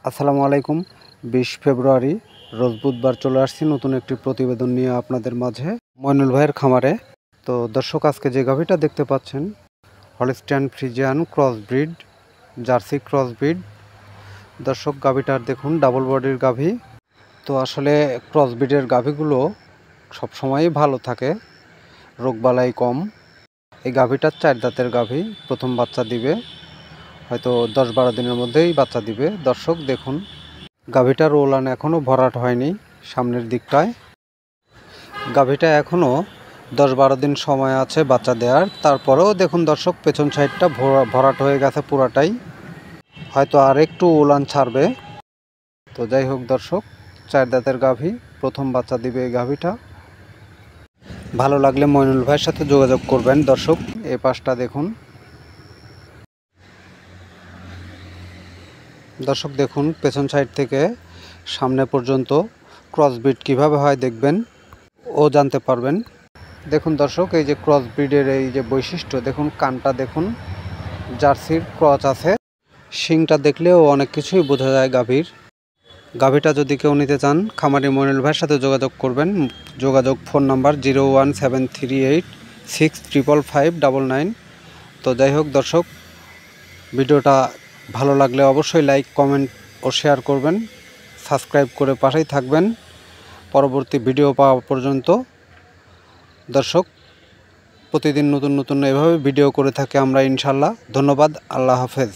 আসসালামু আলাইকুম। 20 ফেব্রুয়ারি রোজ বুধবার চলে আসছি নতুন একটি প্রতিবেদন নিয়ে আপনাদের মাঝে মইনুল ভাইয়ের খামারে। তো দর্শক, আজকে যে গাভীটা দেখতে পাচ্ছেন Holstein Friesian crossbreed, jersey crossbreed. দর্শক, গাভীটার দেখুন ডাবল বডির গাভী। তো আসলে ক্রসব্রিডের গাভীগুলো সবসময়ই ভালো থাকে, রোগবালাই কম। এই গাভীটার 4 দাঁতের গাভী, প্রথম বাচ্চা দিবে, হয়তো 10-12 দিনের মধ্যেই বাচ্চা দিবে। দর্শক দেখুন, গাভীটার ওলান এখনও ভরাট হয়নি সামনের দিকটায়। গাভীটা এখনও 10-12 দিন সময় আছে বাচ্চা দেওয়ার। তারপরেও দেখুন দর্শক, পেছন সাইডটা ভরাট হয়ে গেছে পুরাটাই, হয়তো আর একটু ওলান ছাড়বে। তো যাই হোক দর্শক, 4 দাঁতের গাভী, প্রথম বাচ্চা দিবে এই গাভীটা। ভালো লাগলে মইনুল ভাইয়ের সাথে যোগাযোগ করবেন। দর্শক, এই পাশটা দেখুন। দর্শক দেখুন, পেছন সাইড থেকে সামনে পর্যন্ত ক্রসব্রিড কিভাবে হয় দেখবেন ও জানতে পারবেন। দেখুন দর্শক, এই যে ক্রসব্রিডের এই যে বৈশিষ্ট্য দেখুন, কানটা দেখুন, জার্সির ক্রস আছে। শিংটা দেখলেও অনেক কিছুই বোঝা যায় গাভীর। গাভীটা যদি কেউ নিতে চান, খামারি মইনুল ভাইয়ের সাথে যোগাযোগ করবেন। যোগাযোগ ফোন নাম্বার 01738655599। তো যাই হোক দর্শক, ভিডিওটা ভালো লাগলে অবশ্যই লাইক, কমেন্ট ও শেয়ার করবেন। সাবস্ক্রাইব করে পাশেই থাকবেন পরবর্তী ভিডিও পাওয়া পর্যন্ত। দর্শক, প্রতিদিন নতুন নতুন এভাবে ভিডিও করে থাকি আমরা ইনশাল্লাহ। ধন্যবাদ। আল্লাহ হাফেজ।